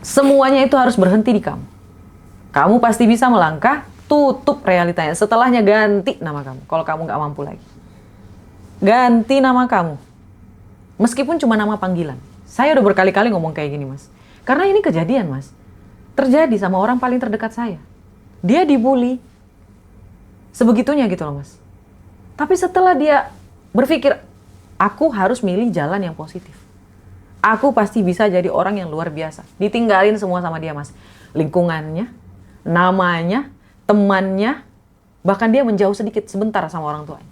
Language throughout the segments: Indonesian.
Semuanya itu harus berhenti di kamu. Kamu pasti bisa melangkah, tutup realitanya. Setelahnya ganti nama kamu, kalau kamu nggak mampu lagi. Ganti nama kamu. Meskipun cuma nama panggilan. Saya udah berkali-kali ngomong kayak gini, Mas. Karena ini kejadian, Mas. Terjadi sama orang paling terdekat saya. Dia dibully. Sebegitunya gitu loh, Mas. Tapi setelah dia berpikir, aku harus milih jalan yang positif. Aku pasti bisa jadi orang yang luar biasa. Ditinggalin semua sama dia, Mas. Lingkungannya, namanya, temannya, bahkan dia menjauh sedikit sebentar sama orang tuanya.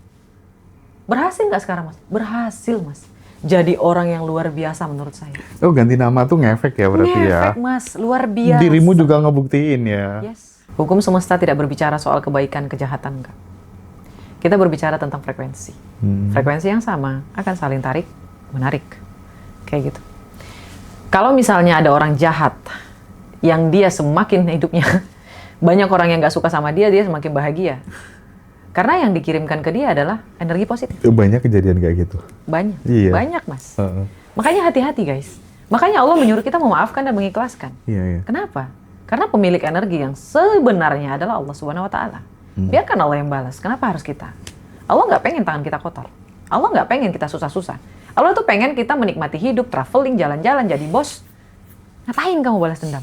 Berhasil nggak sekarang, Mas? Berhasil, Mas. Jadi orang yang luar biasa menurut saya. Oh, ganti nama tuh ngefek ya berarti ya? Ngefek, Mas. Luar biasa. Dirimu juga ngebuktiin ya? Yes. Hukum semesta tidak berbicara soal kebaikan, kejahatan, enggak. Kita berbicara tentang frekuensi. Frekuensi yang sama akan saling tarik, menarik. Kayak gitu. Kalau misalnya ada orang jahat yang dia semakin hidupnya banyak orang yang nggak suka sama dia, dia semakin bahagia. Karena yang dikirimkan ke dia adalah energi positif. Banyak kejadian kayak gitu. Banyak, Iya. banyak, Mas. Makanya hati-hati, guys. Makanya Allah menyuruh kita memaafkan dan mengikhlaskan. Iya. Kenapa? Karena pemilik energi yang sebenarnya adalah Allah Subhanahu Wa Taala. Biarkan Allah yang balas. Kenapa harus kita? Allah nggak pengen tangan kita kotor. Allah nggak pengen kita susah-susah. Allah tuh pengen kita menikmati hidup, traveling, jalan-jalan, jadi bos. Ngapain kamu balas dendam?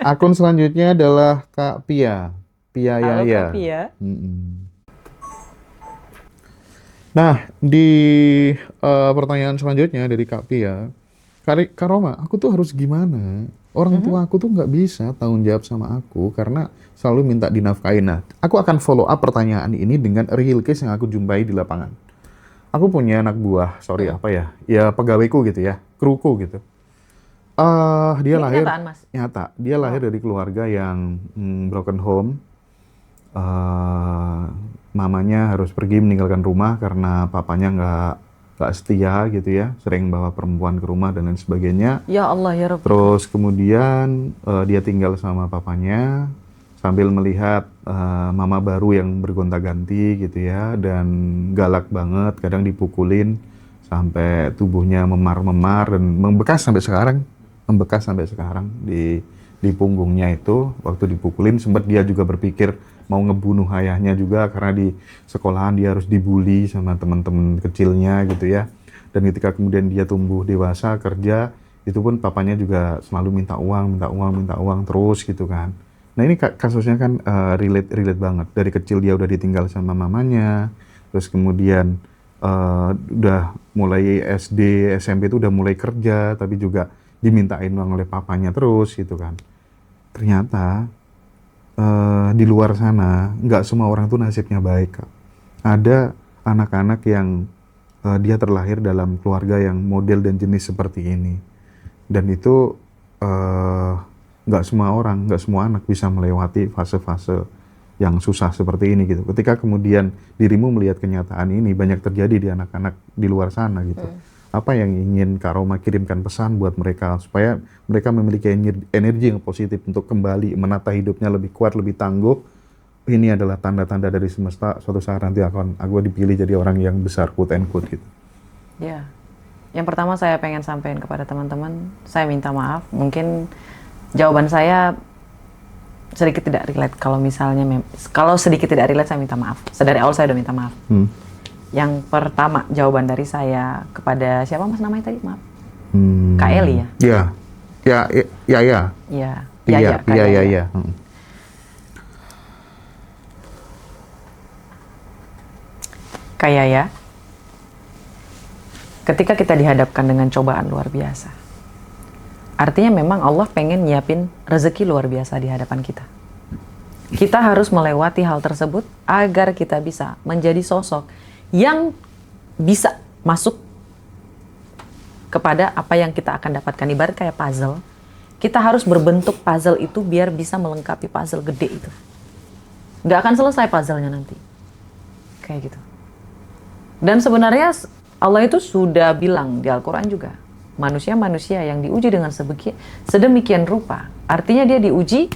Akun selanjutnya adalah Kak Pia. Pia Halo, Yaya. Kak Pia. Nah, di pertanyaan selanjutnya dari Kak Pia, Kak Roma, aku tuh harus gimana? Orang tua aku tuh nggak bisa tanggung jawab sama aku karena selalu minta dinafkain. Nah, aku akan follow up pertanyaan ini dengan real case yang aku jumpai di lapangan. Aku punya anak buah, ya pegawaiku gitu ya, kruku gitu. Dia Ini lahir kenyataan, Mas. nyata. Dia lahir dari keluarga yang broken home. Mamanya harus pergi meninggalkan rumah karena papanya nggak setia gitu ya, sering bawa perempuan ke rumah dan lain sebagainya. Ya Allah, ya Rabb. Terus kemudian dia tinggal sama papanya sambil melihat mama baru yang bergonta-ganti gitu ya, dan galak banget, kadang dipukulin sampai tubuhnya memar-memar dan membekas sampai sekarang di punggungnya itu. Waktu dipukulin sempat dia juga berpikir mau ngebunuh ayahnya juga karena di sekolahan dia harus dibully sama teman-teman kecilnya gitu ya. Dan ketika kemudian dia tumbuh dewasa kerja, itu pun papanya juga selalu minta uang terus gitu kan. Nah ini kasusnya kan relate banget. Dari kecil dia udah ditinggal sama mamanya, terus kemudian udah mulai SD, SMP itu udah mulai kerja, tapi juga dimintain uang oleh papanya terus gitu kan. Ternyata di luar sana nggak semua orang tuh nasibnya baik, Kak. Ada anak-anak yang dia terlahir dalam keluarga yang model dan jenis seperti ini, dan itu nggak semua anak bisa melewati fase-fase yang susah seperti ini gitu. Ketika kemudian dirimu melihat kenyataan ini banyak terjadi di anak-anak di luar sana gitu. Apa yang ingin Kak Roma kirimkan pesan buat mereka supaya mereka memiliki energi yang positif untuk kembali menata hidupnya lebih kuat, lebih tangguh. Ini adalah tanda-tanda dari semesta, suatu saat nanti aku dipilih jadi orang yang besar, quote and quote gitu. Ya, yang pertama saya pengen sampaikan kepada teman-teman, saya minta maaf. Mungkin jawaban saya sedikit tidak relate. Kalau sedikit tidak relate, saya minta maaf. Sedari awal saya udah minta maaf. Yang pertama, jawaban dari saya kepada siapa Mas namanya tadi? Maaf. Kak Eli ya? Ya. Iya. Kak Yaya, ketika kita dihadapkan dengan cobaan luar biasa, artinya memang Allah pengen nyiapin rezeki luar biasa di hadapan kita. Kita harus melewati hal tersebut agar kita bisa menjadi sosok yang bisa masuk kepada apa yang kita akan dapatkan. Ibarat kayak puzzle, kita harus berbentuk puzzle itu biar bisa melengkapi puzzle gede itu. Nggak akan selesai puzzle-nya nanti. Kayak gitu. Dan sebenarnya Allah itu sudah bilang di Al-Quran juga, manusia-manusia yang diuji dengan sedemikian rupa, artinya dia diuji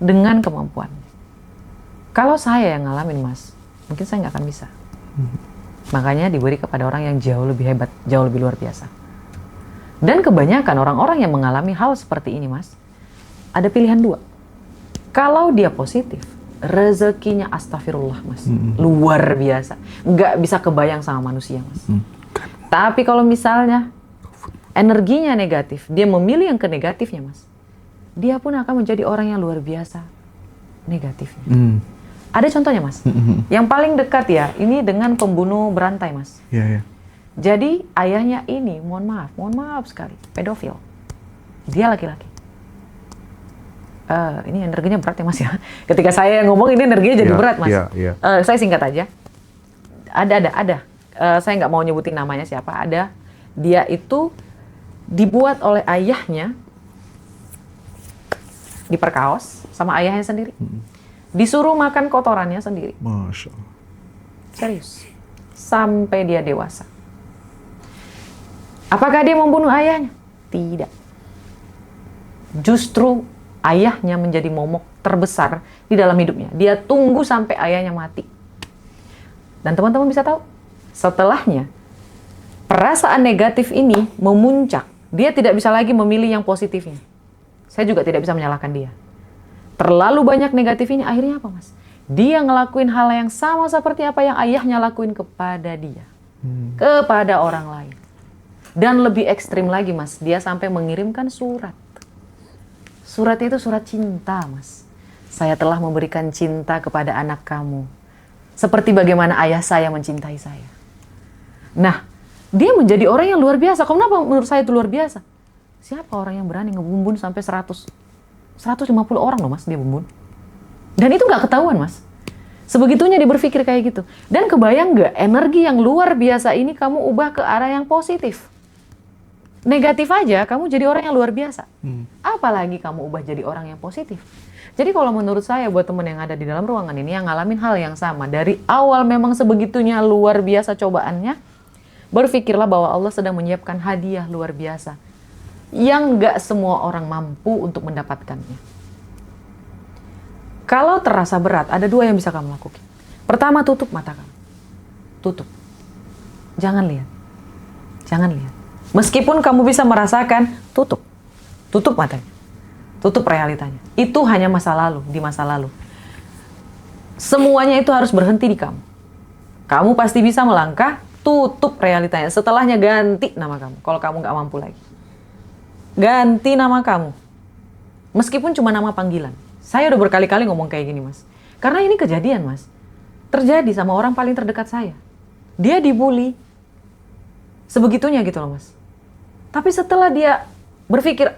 dengan kemampuan. Kalau saya yang ngalamin, Mas, mungkin saya nggak akan bisa. Makanya diberi kepada orang yang jauh lebih hebat, jauh lebih luar biasa. Dan kebanyakan orang-orang yang mengalami hal seperti ini, Mas, ada pilihan dua. Kalau dia positif, rezekinya astagfirullah, Mas. Luar biasa. Nggak bisa kebayang sama manusia, Mas. Tapi kalau misalnya energinya negatif, dia memilih yang ke negatifnya, Mas, dia pun akan menjadi orang yang luar biasa negatifnya. Ada contohnya, Mas. Yang paling dekat ya, ini dengan pembunuh berantai, Mas. Iya. Jadi ayahnya ini, mohon maaf sekali, pedofil. Dia laki-laki. Ini energinya berat ya, Mas ya. Ketika saya ngomong ini energinya jadi berat, Mas. Iya. Saya singkat aja. Ada. Saya nggak mau nyebutin namanya siapa. Ada. Dia itu dibuat oleh ayahnya, diperkaos sama ayahnya sendiri. Disuruh makan kotorannya sendiri. Masya Allah. Serius. Sampai dia dewasa. Apakah dia membunuh ayahnya? Tidak. Justru ayahnya menjadi momok terbesar di dalam hidupnya. Dia tunggu sampai ayahnya mati. Dan teman-teman bisa tahu, setelahnya perasaan negatif ini memuncak. Dia tidak bisa lagi memilih yang positifnya. Saya juga tidak bisa menyalahkan dia. Terlalu banyak negatif ini, akhirnya apa, Mas? Dia ngelakuin hal yang sama seperti apa yang ayahnya lakuin kepada dia. Kepada orang lain. Dan lebih ekstrim lagi, Mas. Dia sampai mengirimkan surat. Surat itu surat cinta, Mas. Saya telah memberikan cinta kepada anak kamu. Seperti bagaimana ayah saya mencintai saya. Nah, dia menjadi orang yang luar biasa. Kenapa menurut saya itu luar biasa? Siapa orang yang berani ngebumbun sampai 150 orang loh, Mas, dia bumbun. Dan itu nggak ketahuan, Mas. Sebegitunya dia berpikir kayak gitu. Dan kebayang nggak, energi yang luar biasa ini kamu ubah ke arah yang positif. Negatif aja, kamu jadi orang yang luar biasa. Apalagi kamu ubah jadi orang yang positif. Jadi kalau menurut saya, buat teman yang ada di dalam ruangan ini, yang ngalamin hal yang sama, dari awal memang sebegitunya luar biasa cobaannya, berpikirlah bahwa Allah sedang menyiapkan hadiah luar biasa yang nggak semua orang mampu untuk mendapatkannya. Kalau terasa berat, ada dua yang bisa kamu lakukan. Pertama, tutup mata kamu. Tutup. Jangan lihat. Jangan lihat. Meskipun kamu bisa merasakan, tutup. Tutup matanya. Tutup realitanya. Itu hanya masa lalu, di masa lalu. Semuanya itu harus berhenti di kamu. Kamu pasti bisa melangkah, tutup realitanya. Setelahnya ganti nama kamu, kalau kamu nggak mampu lagi. Ganti nama kamu. Meskipun cuma nama panggilan. Saya udah berkali-kali ngomong kayak gini, Mas. Karena ini kejadian, Mas. Terjadi sama orang paling terdekat saya. Dia dibully. Sebegitunya gitu loh, Mas. Tapi setelah dia berpikir,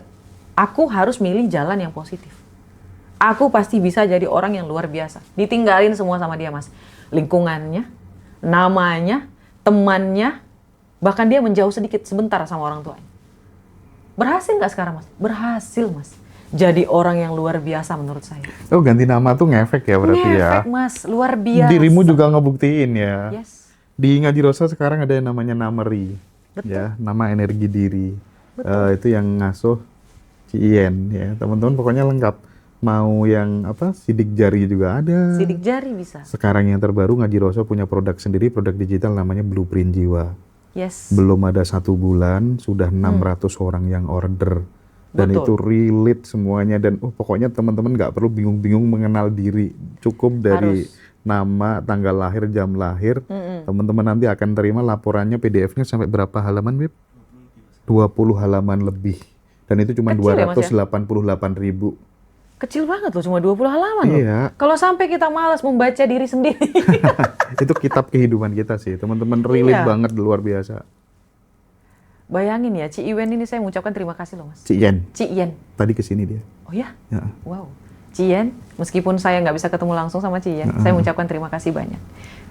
aku harus milih jalan yang positif. Aku pasti bisa jadi orang yang luar biasa. Ditinggalin semua sama dia, Mas. Lingkungannya, namanya, temannya, bahkan dia menjauh sedikit sebentar sama orang tuanya. Berhasil nggak sekarang, Mas? Berhasil, Mas. Jadi orang yang luar biasa menurut saya. Oh, ganti nama tuh ngefek ya berarti ya? Ngefek, Mas. Luar biasa. Dirimu juga ngebuktiin ya? Yes. Di Ngaji Rosa sekarang ada yang namanya Nameri. Betul. Ya, nama energi diri. Itu yang ngasuh Cien ya. Teman-teman pokoknya lengkap. Mau yang apa? Sidik jari juga ada. Sidik jari bisa. Sekarang yang terbaru Ngaji Rosa punya produk sendiri, produk digital namanya Blueprint Jiwa. Yes. Belum ada 1 bulan sudah 600 orang yang order. Dan Betul. itu relate semuanya dan pokoknya teman-teman nggak perlu bingung-bingung mengenal diri. Cukup dari nama, tanggal lahir, jam lahir. Teman-teman nanti akan terima laporannya PDF-nya sampai berapa halaman, Beb? 20 halaman lebih. Dan itu cuma Kecil ya, Mas, ya? 288.000. Kecil banget loh, cuma 20 halaman loh. Iya. Kalau sampai kita malas membaca diri sendiri. Itu kitab kehidupan kita sih. Teman-teman relate Iya. banget, luar biasa. Bayangin ya, Ci Iwen ini saya mengucapkan terima kasih loh, Mas. Cien, Ci Yen. tadi kesini dia. Oh ya? Ya. Wow. Ci Yen, meskipun saya nggak bisa ketemu langsung sama Ci Yen, saya mengucapkan terima kasih banyak.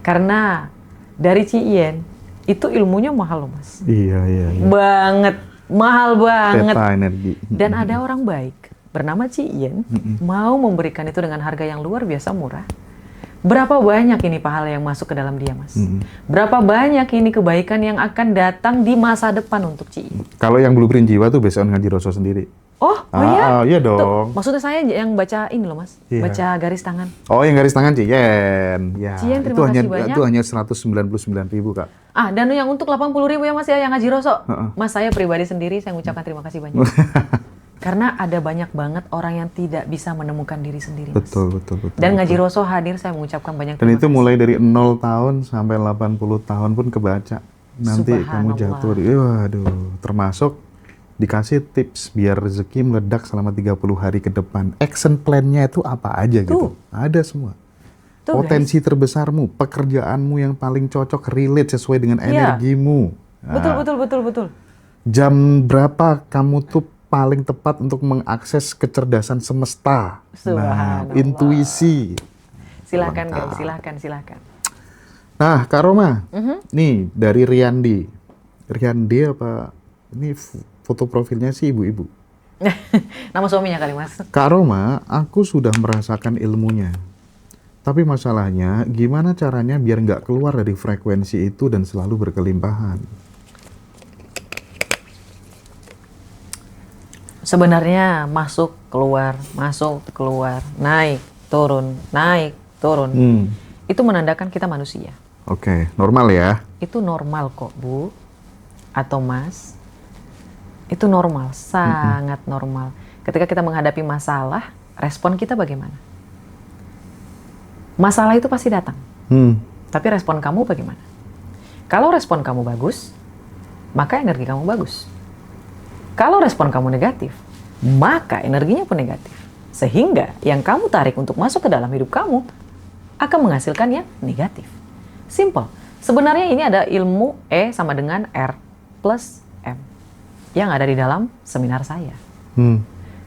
Karena dari Ci Yen, Itu ilmunya mahal loh Mas. Iya. Banget, mahal banget. Peta energi. Dan ada orang baik bernama Ci Yen mau memberikan itu dengan harga yang luar biasa murah. Berapa banyak ini pahala yang masuk ke dalam dia, Mas? Berapa banyak ini kebaikan yang akan datang di masa depan untuk Ci Yen? Kalau yang blueprint jiwa tuh based on Ngaji Rosso sendiri. Oh iya? Iya dong. Tuh, maksudnya saya yang baca ini loh, Mas. Iya. Baca garis tangan. Oh, yang garis tangan Ciyen. Ya, Ciyen, itu terima hanya kasih banyak. itu hanya 199.000, Kak. Dan yang untuk 80.000 ya Mas ya, yang Ngaji Rosso. Mas, saya pribadi sendiri saya mengucapkan terima kasih banyak. Karena ada banyak banget orang yang tidak bisa menemukan diri sendiri, Mas. Betul. Dan Ngaji Rosso hadir, saya mengucapkan banyak Dan terima itu kasih. mulai dari 0 tahun sampai 80 tahun pun kebaca. Nanti kamu jatuh di, waduh, termasuk dikasih tips biar rezeki meledak selama 30 hari ke depan. Action plan-nya itu apa aja gitu. Ada semua. Tuh, Potensi terbesarmu, pekerjaanmu yang paling cocok, relate sesuai dengan energimu. Betul. Jam berapa kamu tuh paling tepat untuk mengakses kecerdasan semesta. Subhanallah. Intuisi. Silakan guys, silakan. Nah, Kak Roma, nih dari Riyandi. Riyandi apa? Ini foto profilnya sih ibu-ibu. Nama suaminya kali, Mas. Kak Roma, aku sudah merasakan ilmunya. Tapi masalahnya, gimana caranya biar nggak keluar dari frekuensi itu dan selalu berkelimpahan? Sebenarnya masuk, keluar, naik, turun. Itu menandakan kita manusia. Oke, normal ya? Itu normal kok, Bu. Atau Mas. Itu normal, sangat normal. Ketika kita menghadapi masalah, respon kita bagaimana? Masalah itu pasti datang. Tapi respon kamu bagaimana? Kalau respon kamu bagus, maka energi kamu bagus. Kalau respon kamu negatif, maka energinya pun negatif. Sehingga yang kamu tarik untuk masuk ke dalam hidup kamu akan menghasilkan yang negatif. Simple. Sebenarnya ini ada ilmu E sama dengan R plus M yang ada di dalam seminar saya.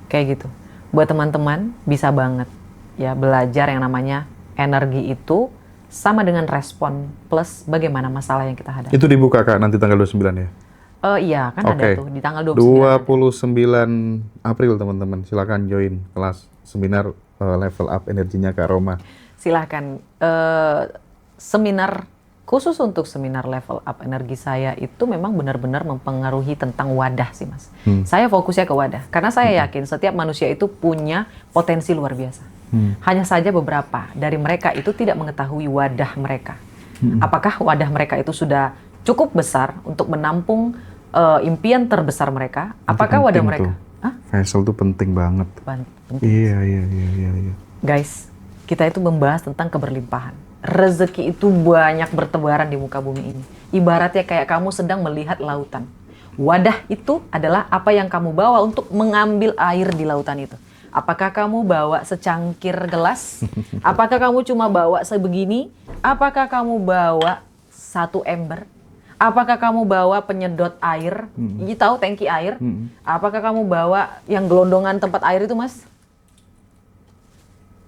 Kayak gitu. Buat teman-teman bisa banget ya belajar yang namanya energi itu sama dengan respon plus bagaimana masalah yang kita hadapi. Itu dibuka, Kak, nanti tanggal 29 ya? Iya, kan ada tuh di tanggal 29. 29 April, teman-teman. Silakan join kelas seminar level up energinya Kak Roma. Silahkan. Seminar khusus untuk seminar level up energi saya itu memang benar-benar mempengaruhi tentang wadah sih, Mas. Saya fokusnya ke wadah. Karena saya yakin setiap manusia itu punya potensi luar biasa. Hanya saja beberapa dari mereka itu tidak mengetahui wadah mereka. Apakah wadah mereka itu sudah cukup besar untuk menampung impian terbesar mereka? Apakah wadah mereka? Vessel tuh penting banget. Penting. Iya. Guys, kita itu membahas tentang keberlimpahan. Rezeki itu banyak bertebaran di muka bumi ini. Ibaratnya kayak kamu sedang melihat lautan. Wadah itu adalah apa yang kamu bawa untuk mengambil air di lautan itu. Apakah kamu bawa secangkir gelas? Apakah kamu cuma bawa sebegini? Apakah kamu bawa 1 ember? Apakah kamu bawa penyedot air? Ini tahu tangki air? Apakah kamu bawa yang gelondongan tempat air itu, Mas?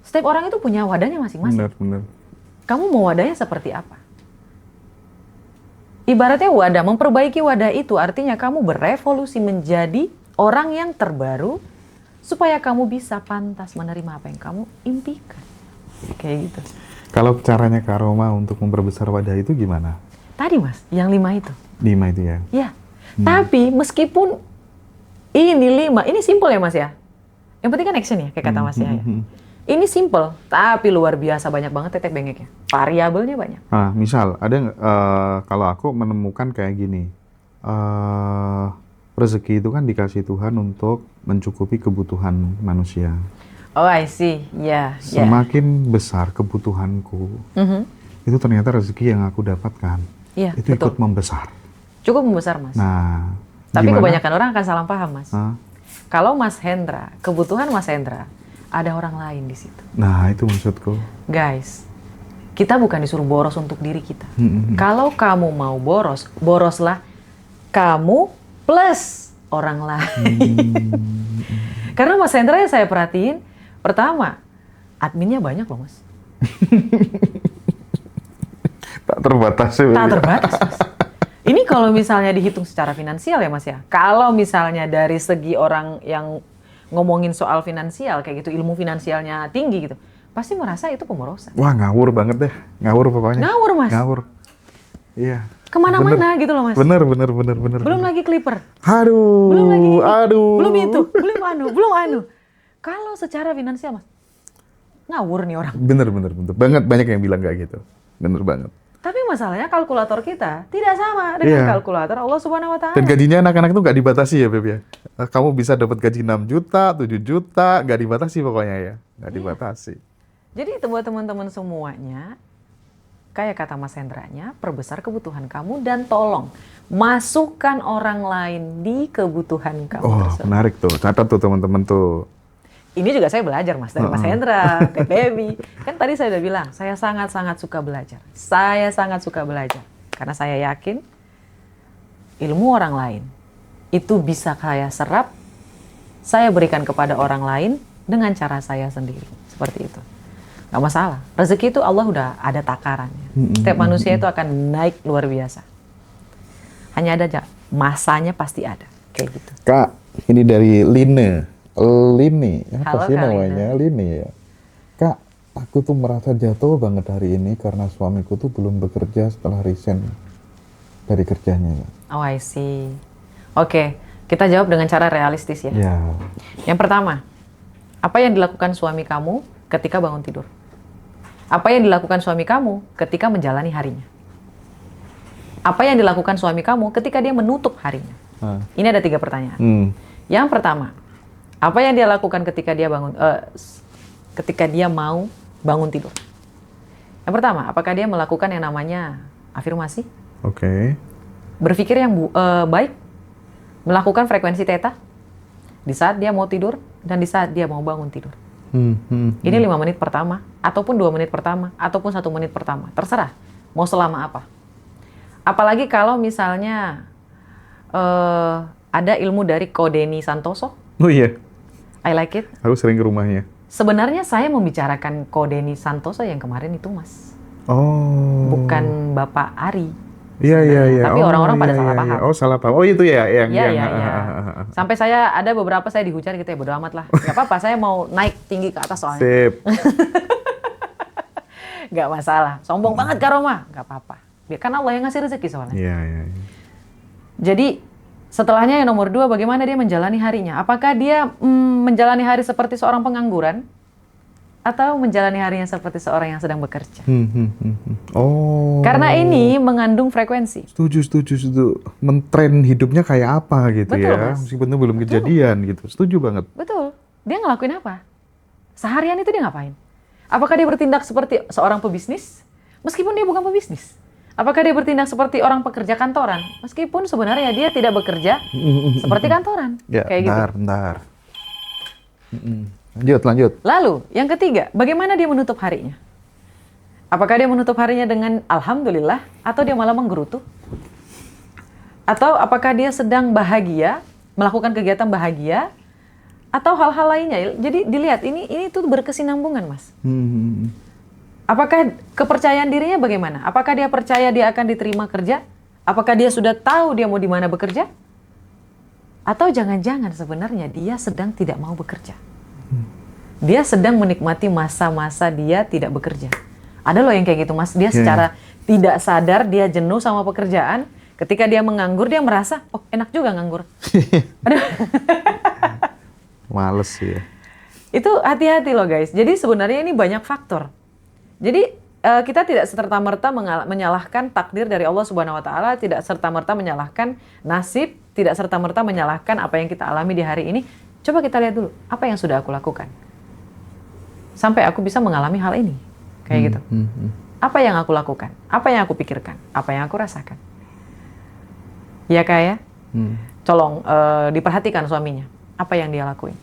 Setiap orang itu punya wadahnya masing-masing. Benar. Kamu mau wadahnya seperti apa? Ibaratnya wadah, memperbaiki wadah itu artinya kamu berevolusi menjadi orang yang terbaru supaya kamu bisa pantas menerima apa yang kamu impikan. Kayak gitu. Kalau caranya Kak Roma untuk memperbesar wadah itu gimana? Tadi, Mas, yang 5 itu. 5 itu ya? Ya, tapi meskipun ini 5, ini simple ya, Mas ya? Yang penting kan action ya, kayak kata Mas ya. Ini simple, tapi luar biasa banyak banget tetek bengeknya. Variabelnya banyak. Nah, misal ada kalau aku menemukan kayak gini, rezeki itu kan dikasih Tuhan untuk mencukupi kebutuhan manusia. Oh, I see. Ya. Semakin besar kebutuhanku, itu ternyata rezeki yang aku dapatkan. Iya, itu betul. ikut membesar. Cukup membesar, Mas. Nah, tapi gimana? kebanyakan orang akan salah paham, Mas. Kalau Mas Hendra, kebutuhan Mas Hendra, ada orang lain di situ. Nah, itu maksudku. Guys, kita bukan disuruh boros untuk diri kita. Kalau kamu mau boros, boroslah kamu plus orang lain. Karena Mas Hendra yang saya perhatiin, pertama, adminnya banyak loh, Mas. Tak terbatas ya. Tak terbatas, Mas. Ini kalau misalnya dihitung secara finansial ya Mas ya. Kalau misalnya dari segi orang yang ngomongin soal finansial kayak gitu, ilmu finansialnya tinggi gitu, pasti merasa itu pemborosan. Wah, ngawur banget deh. Ngawur pokoknya. Ngawur Mas. Ngawur. Iya. Kemana-mana gitu loh Mas. Bener. Belum lagi Clipper. Aduh. Belum lagi ini. Aduh. Belum itu. Belum anu. Kalau secara finansial Mas, ngawur nih orang. Bener. Banyak yang bilang kayak gitu. Bener banget. Tapi masalahnya kalkulator kita tidak sama dengan kalkulator Allah Subhanahu wa Ta'ala. Dan gajinya anak-anak itu nggak dibatasi ya, Beb ya. Kamu bisa dapat gaji 6 juta, 7 juta, nggak dibatasi pokoknya ya. Nggak dibatasi. Jadi itu buat teman-teman semuanya, kayak kata Mas Hendranya, perbesar kebutuhan kamu dan tolong masukkan orang lain di kebutuhan kamu tersebut. Menarik tuh. Catat tuh teman-teman tuh. Ini juga saya belajar Mas dari Mas Hendra, Teh Baby. Kan tadi saya udah bilang, saya sangat-sangat suka belajar. Saya sangat suka belajar. Karena saya yakin ilmu orang lain itu bisa saya serap, saya berikan kepada orang lain dengan cara saya sendiri. Seperti itu. Gak masalah. Rezeki itu Allah udah ada takarannya. Setiap manusia itu akan naik luar biasa. Hanya ada aja, masanya pasti ada. Kayak gitu. Kak, ini dari Lini, apa Halo, sih Kak namanya? Lini ya. Kak, aku tuh merasa jatuh banget hari ini karena suamiku tuh belum bekerja setelah resign dari kerjanya. Oh, I see. Oke, kita jawab dengan cara realistis ya. Ya. Yang pertama, apa yang dilakukan suami kamu ketika bangun tidur? Apa yang dilakukan suami kamu ketika menjalani harinya? Apa yang dilakukan suami kamu ketika dia menutup harinya? Ini ada 3 pertanyaan. Yang pertama, apa yang dia lakukan ketika dia ketika dia mau bangun tidur? Yang pertama, apakah dia melakukan yang namanya afirmasi? Oke. Berpikir yang baik? Melakukan frekuensi theta? Di saat dia mau tidur dan di saat dia mau bangun tidur. Ini 5 menit pertama, ataupun 2 menit pertama, ataupun 1 menit pertama. Terserah, mau selama apa. Apalagi kalau misalnya ada ilmu dari Kodeni Santoso. Oh iya. I like it. Aku sering ke rumahnya. Sebenarnya saya membicarakan Kodeni Santoso yang kemarin itu, Mas. Oh. Bukan Bapak Ari. Iya. Tapi orang-orang pada salah paham. Oh, salah paham. Oh, itu ya yang Iya. Sampai saya ada beberapa saya dihujat gitu ya, bodo amat lah. Gak apa-apa, saya mau naik tinggi ke atas soalnya. Sip. Gak masalah. Sombong banget Kak Roma. Gak apa-apa. Karena Allah yang ngasih rezeki soalnya. Iya. Jadi setelahnya yang nomor 2, bagaimana dia menjalani harinya? Apakah dia menjalani hari seperti seorang pengangguran? Atau menjalani harinya seperti seorang yang sedang bekerja? Oh. Karena ini mengandung frekuensi. Setuju. Men-train hidupnya kayak apa gitu. Betul, ya. Mas. Meskipun itu belum kejadian gitu. Setuju banget. Betul. Dia ngelakuin apa? Seharian itu dia ngapain? Apakah dia bertindak seperti seorang pebisnis? Meskipun dia bukan pebisnis. Apakah dia bertindak seperti orang pekerja kantoran? Meskipun sebenarnya dia tidak bekerja seperti kantoran. Ya, kayak bentar. Lanjut. Lalu, yang ketiga, bagaimana dia menutup harinya? Apakah dia menutup harinya dengan alhamdulillah atau dia malah menggerutu? Atau apakah dia sedang bahagia, melakukan kegiatan bahagia atau hal-hal lainnya? Jadi dilihat ini tuh berkesinambungan, Mas. Apakah kepercayaan dirinya bagaimana? Apakah dia percaya dia akan diterima kerja? Apakah dia sudah tahu dia mau di mana bekerja? Atau jangan-jangan sebenarnya dia sedang tidak mau bekerja? Dia sedang menikmati masa-masa dia tidak bekerja. Ada loh yang kayak gitu, Mas. Dia secara tidak sadar dia jenuh sama pekerjaan. Ketika dia menganggur, dia merasa, oh enak juga nganggur. Aduh. Males sih ya. Itu hati-hati loh guys. Jadi sebenarnya ini banyak faktor. Jadi kita tidak serta-merta menyalahkan takdir dari Allah Subhanahu wa Ta'ala, tidak serta-merta menyalahkan nasib, tidak serta-merta menyalahkan apa yang kita alami di hari ini. Coba kita lihat dulu, apa yang sudah aku lakukan sampai aku bisa mengalami hal ini, kayak gitu. Apa yang aku lakukan, apa yang aku pikirkan, apa yang aku rasakan. Ya kayak, colong diperhatikan suaminya, apa yang dia lakuin.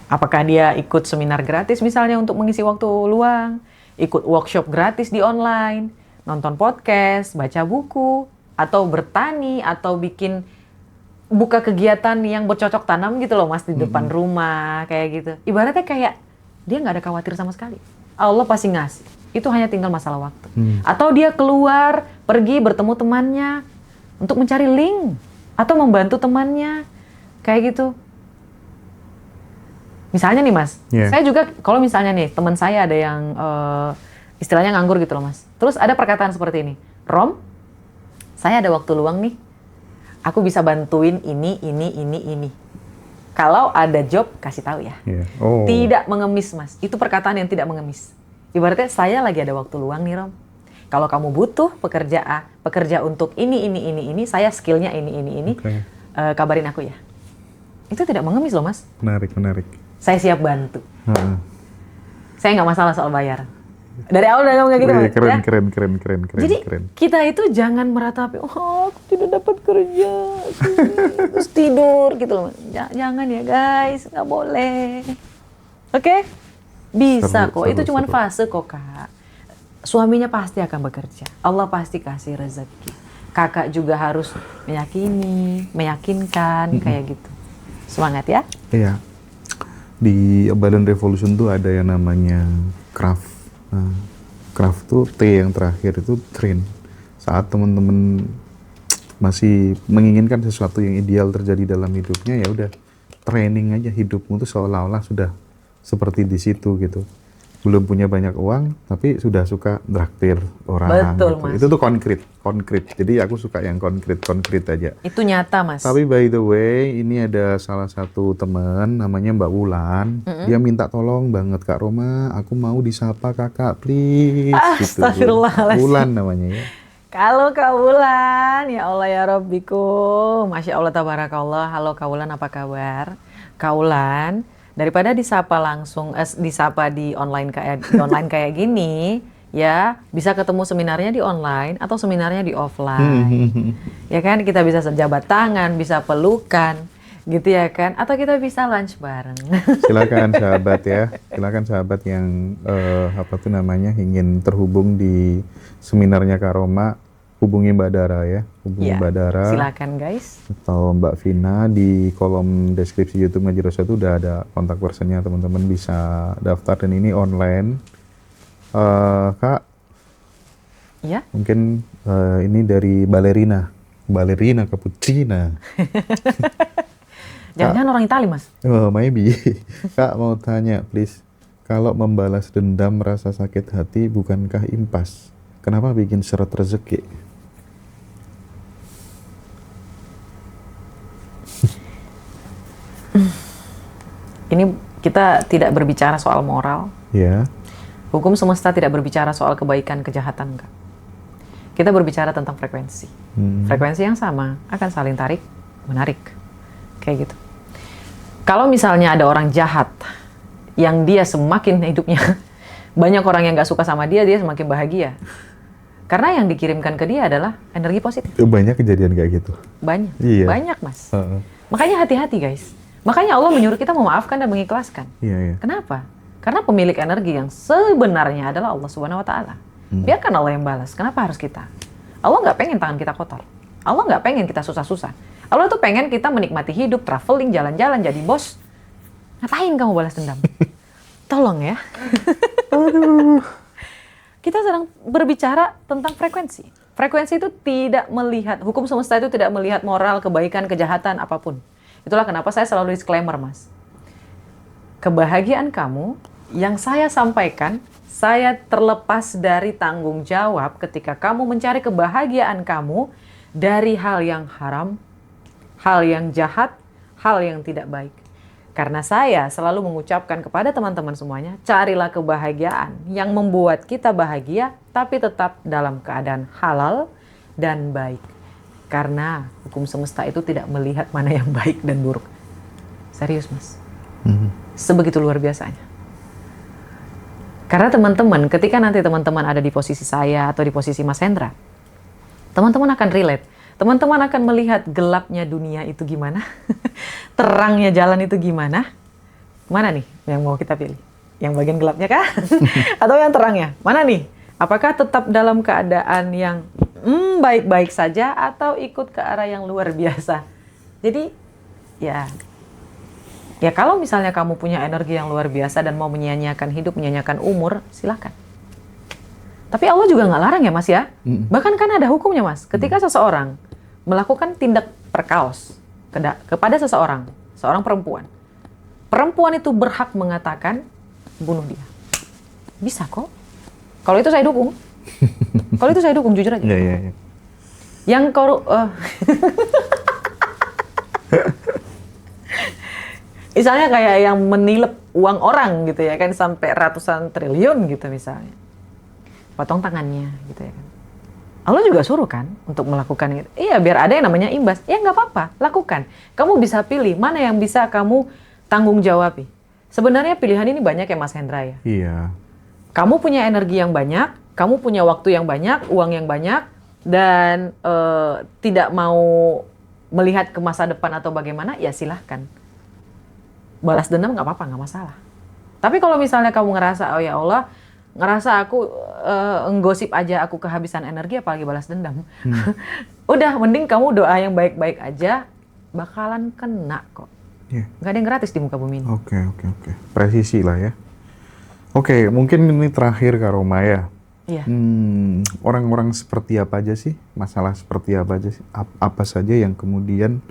Apakah dia ikut seminar gratis misalnya untuk mengisi waktu luang, ikut workshop gratis di online, nonton podcast, baca buku, atau bertani, atau buka kegiatan yang bercocok tanam gitu loh Mas, di depan rumah, kayak gitu. Ibaratnya kayak dia nggak ada khawatir sama sekali. Allah pasti ngasih. Itu hanya tinggal masalah waktu. Atau dia keluar, pergi bertemu temannya, untuk mencari link atau membantu temannya kayak gitu. Misalnya nih Mas, saya juga kalau misalnya nih teman saya ada yang istilahnya nganggur gitu loh Mas. Terus ada perkataan seperti ini, Rom, saya ada waktu luang nih, aku bisa bantuin ini. Kalau ada job kasih tahu ya. Tidak mengemis Mas, itu perkataan yang tidak mengemis. Ibaratnya saya lagi ada waktu luang nih Rom. Kalau kamu butuh pekerja untuk ini, saya skillnya ini. Kabarin aku ya. Itu tidak mengemis loh Mas. Menarik. Saya siap bantu. Saya nggak masalah soal bayar. Dari awal udah ngomong kayak gitu. Keren. Jadi kita itu jangan meratapi, oh aku tidak dapat kerja, terus tidur gitu loh. Jangan ya guys, nggak boleh. Oke? Bisa kok, itu cuma fase kok Kak. Suaminya pasti akan bekerja, Allah pasti kasih rezeki. Kakak juga harus meyakinkan kayak gitu. Semangat ya. Iya. Di Badan Revolution tuh ada yang namanya craft. Nah, craft tuh T yang terakhir itu train. Saat teman-teman masih menginginkan sesuatu yang ideal terjadi dalam hidupnya, ya udah training aja hidupmu tuh seolah-olah sudah seperti di situ gitu. Belum punya banyak uang, tapi sudah suka traktir orang. Betul, gitu. Mas. Itu tuh konkret. Jadi aku suka yang konkret aja. Itu nyata, Mas. Tapi by the way, ini ada salah satu teman namanya Mbak Wulan. Dia minta tolong banget, Kak Roma, aku mau disapa kakak, please. Astagfirullahaladzim. Wulan namanya ya. Kalau Kak Wulan, ya Allah ya Rabbiku. Masya Allah tabarakallah. Halo Kak Wulan, apa kabar? Kak Wulan, daripada disapa langsung, disapa di online kayak gini, ya bisa ketemu seminarnya di online atau seminarnya di offline. Ya kan, kita bisa sejabat tangan, bisa pelukan, gitu ya kan? Atau kita bisa lunch bareng. Silakan sahabat ya, silakan sahabat yang ingin terhubung di seminarnya Kak Roma, hubungi Mbak Dara ya, Mbak Dara. Silakan guys. Atau Mbak Vina, di kolom deskripsi YouTube Ngaji Rasul itu udah ada kontak personnya, teman-teman bisa daftar dan ini online. Kak, ya? Mungkin ini dari balerina cappuccina. Jangan-jangan orang Itali, Mas? Maybe. Kak mau tanya, please. Kalau membalas dendam rasa sakit hati, bukankah impas? Kenapa bikin seret rezeki? Ini kita tidak berbicara soal moral. Ya. Hukum semesta tidak berbicara soal kebaikan, kejahatan, enggak. Kita berbicara tentang frekuensi. Frekuensi yang sama akan saling tarik, menarik. Kayak gitu. Kalau misalnya ada orang jahat, yang dia semakin hidupnya, banyak orang yang gak suka sama dia semakin bahagia. Karena yang dikirimkan ke dia adalah energi positif. Banyak kejadian kayak gitu. Banyak. Iya. Banyak, Mas. Makanya hati-hati, guys. Makanya Allah menyuruh kita memaafkan dan mengikhlaskan. Iya. Kenapa? Karena pemilik energi yang sebenarnya adalah Allah Subhanahu Wa Taala. Biarkan Allah yang balas. Kenapa harus kita? Allah nggak pengen tangan kita kotor. Allah nggak pengen kita susah-susah. Allah tuh pengen kita menikmati hidup, traveling, jalan-jalan, jadi bos. Ngapain kamu balas dendam? Tolong ya. Kita sedang berbicara tentang frekuensi. Frekuensi itu tidak melihat, hukum semesta itu tidak melihat moral, kebaikan, kejahatan, apapun. Itulah kenapa saya selalu disclaimer, Mas. Kebahagiaan kamu yang saya sampaikan, saya terlepas dari tanggung jawab ketika kamu mencari kebahagiaan kamu dari hal yang haram, hal yang jahat, hal yang tidak baik. Karena saya selalu mengucapkan kepada teman-teman semuanya, carilah kebahagiaan yang membuat kita bahagia, tapi tetap dalam keadaan halal dan baik. Karena hukum semesta itu tidak melihat mana yang baik dan buruk. Serius, Mas. Sebegitu luar biasanya. Karena teman-teman, ketika nanti teman-teman ada di posisi saya atau di posisi Mas Hendra, teman-teman akan relate. Teman-teman akan melihat gelapnya dunia itu gimana, terangnya jalan itu gimana. Mana nih yang mau kita pilih? Yang bagian gelapnya kah? Atau yang terangnya? Mana nih? Apakah tetap dalam keadaan yang baik-baik saja atau ikut ke arah yang luar biasa? Jadi ya kalau misalnya kamu punya energi yang luar biasa dan mau menyia-nyiakan hidup, menyia-nyiakan umur, silakan. Tapi Allah juga nggak larang ya Mas ya. Bahkan kan ada hukumnya Mas. Ketika seseorang melakukan tindak perkaos kepada seorang perempuan. Perempuan itu berhak mengatakan bunuh dia. Bisa kok. Kalau itu saya dukung. Kalau itu saya dukung, jujur aja. Iya. Yang misalnya kayak yang menilep uang orang gitu ya kan, sampai ratusan triliun gitu misalnya. Potong tangannya gitu ya kan. Allah juga suruh kan untuk melakukan itu. Iya, biar ada yang namanya imbas. Ya nggak apa-apa, lakukan. Kamu bisa pilih mana yang bisa kamu tanggung jawabi. Sebenarnya pilihan ini banyak ya Mas Hendra ya. Iya. Kamu punya energi yang banyak, kamu punya waktu yang banyak, uang yang banyak, dan tidak mau melihat ke masa depan atau bagaimana, ya silahkan. Balas dendam nggak apa-apa, nggak masalah. Tapi kalau misalnya kamu ngerasa, oh ya Allah, ngerasa aku nggosip aja, aku kehabisan energi, apalagi balas dendam. Udah, mending kamu doa yang baik-baik aja, bakalan kena kok. Yeah. Nggak ada yang gratis di muka bumi ini. Oke. Presisi lah ya. Oke, mungkin ini terakhir Kak Roma ya. Iya. Orang-orang seperti apa aja sih? Masalah seperti apa aja sih? Apa saja yang kemudian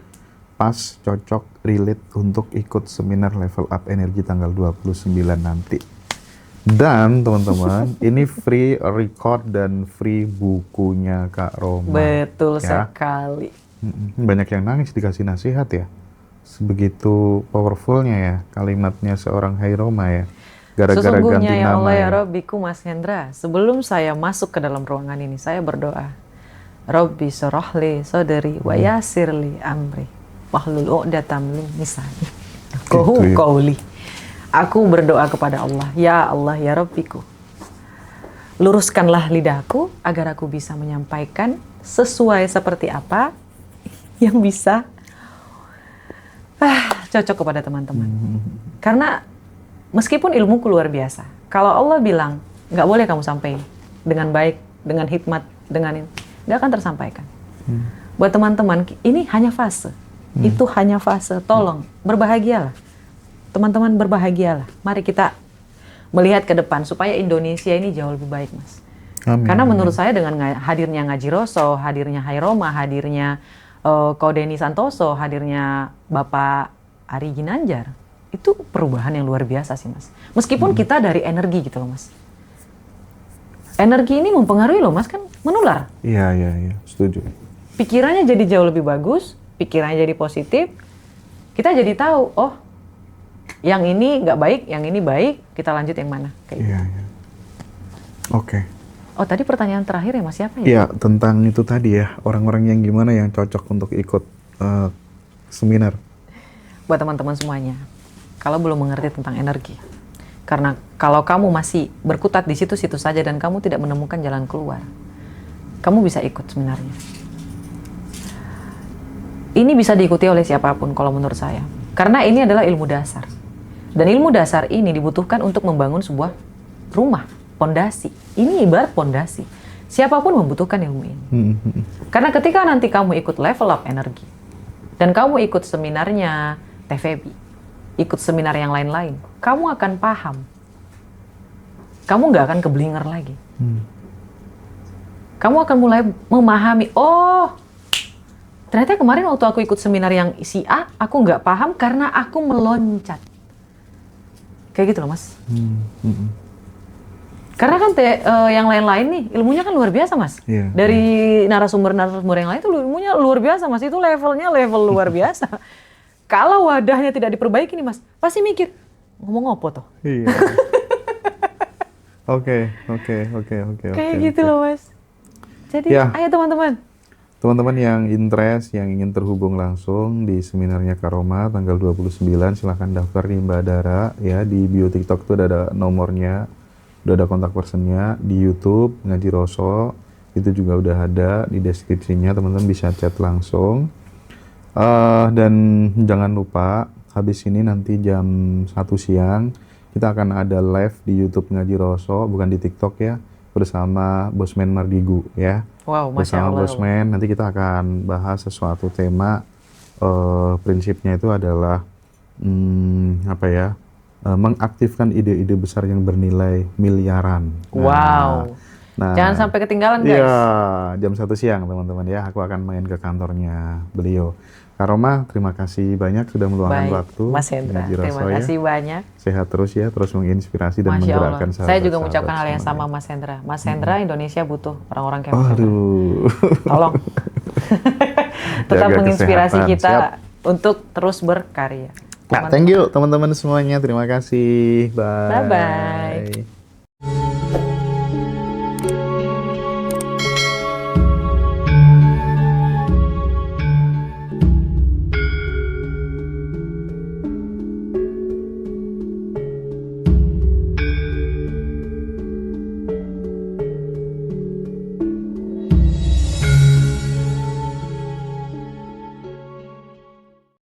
pas, cocok, relate untuk ikut seminar level up energi tanggal 29 nanti. Dan teman-teman, ini free record dan free bukunya Kak Roma. Betul ya. sekali. Banyak yang nangis dikasih nasihat ya. Sebegitu powerfulnya ya kalimatnya seorang Hai Roma ya. Gara-gara ganti Sesungguhnya ya nama Allah ya ya. Rabbiku Mas Hendra, sebelum saya masuk ke dalam ruangan ini, saya berdoa. Rabbi sorohli soderi wa yasirli amri wahlul uqdatam min lisani yafqahu qauli. Aku berdoa kepada Allah, ya Allah ya Rabbiku, luruskanlah lidahku agar aku bisa menyampaikan sesuai seperti apa yang bisa cocok kepada teman-teman. Karena meskipun ilmuku luar biasa, kalau Allah bilang nggak boleh kamu sampaikan dengan baik, dengan hikmat, dengan ini, nggak akan tersampaikan. Buat teman-teman, ini hanya fase. Itu hanya fase. Tolong berbahagialah, teman-teman, berbahagialah. Mari kita melihat ke depan supaya Indonesia ini jauh lebih baik, Mas. Amin. Karena menurut saya dengan hadirnya Ngaji Roso, hadirnya Hai Roma, hadirnya Ko Deni Santoso, hadirnya Bapak Ari Ginanjar, itu perubahan yang luar biasa sih, Mas. Meskipun kita dari energi gitu loh, Mas. Energi ini mempengaruhi loh, Mas, kan menular. Iya, setuju. Pikirannya jadi jauh lebih bagus, pikirannya jadi positif. Kita jadi tahu, oh, yang ini nggak baik, yang ini baik, kita lanjut yang mana. Kayak Iya. Oke. Oh, tadi pertanyaan terakhir ya, Mas, siapa ya? Iya, tentang itu tadi ya, orang-orang yang gimana yang cocok untuk ikut seminar. Buat teman-teman semuanya, kalau belum mengerti tentang energi, karena kalau kamu masih berkutat di situ-situ saja dan kamu tidak menemukan jalan keluar, kamu bisa ikut seminarnya. Ini bisa diikuti oleh siapapun kalau menurut saya, karena ini adalah ilmu dasar. Dan ilmu dasar ini dibutuhkan untuk membangun sebuah rumah, pondasi. Ini ibarat pondasi. Siapapun membutuhkan ilmu ini. Karena ketika nanti kamu ikut level up energi, dan kamu ikut seminarnya TVB, ikut seminar yang lain-lain, kamu akan paham. Kamu nggak akan keblinger lagi. Kamu akan mulai memahami, oh, ternyata kemarin waktu aku ikut seminar yang si A, aku nggak paham karena aku meloncat. Kayak gitu loh, Mas. Karena kan yang lain-lain nih, ilmunya kan luar biasa, Mas. Iya, Dari narasumber-narasumber yang lain itu ilmunya luar biasa, Mas. Itu levelnya level luar biasa. Kalau wadahnya tidak diperbaiki nih, Mas, pasti mikir, ngomong apa toh? Iya. Oke. Kayak gitu loh, Mas. Jadi, Ya. ayo teman-teman. Teman-teman yang interest, yang ingin terhubung langsung di seminarnya Kak Roma tanggal 29, silahkan daftar di Mbak Dara ya. Di bio TikTok itu ada nomornya, udah ada kontak personnya. Di YouTube Ngaji Roso itu juga udah ada di deskripsinya, teman-teman bisa chat langsung. Dan jangan lupa habis ini nanti jam 1 siang kita akan ada live di YouTube Ngaji Roso, bukan di TikTok ya, bersama Bosman Mardigu ya. Wow, Masya Bersama Allah. Bosman, nanti kita akan bahas sesuatu tema, prinsipnya itu adalah mengaktifkan ide-ide besar yang bernilai miliaran. Wow. Nah, Jangan sampai ketinggalan guys. iya, jam 1 siang teman-teman ya, aku akan main ke kantornya beliau. Kak Roma, terima kasih banyak sudah meluangkan Baik, waktu. Mas Hendra. Ngaji Terima Raso ya. kasih banyak. Sehat terus ya, terus menginspirasi dan Masya Allah. menggerakkan Saya juga sahabat-sahabat mengucapkan hal yang sama semuanya. Mas Hendra. Mas Hendra, Indonesia butuh orang-orang kayak Mas Hendra. Aduh. Tolong. Tetap Jaga menginspirasi kesehatan. kita Siap. untuk terus berkarya. Nah, thank you teman-teman semuanya. Terima kasih. Bye. Bye-bye.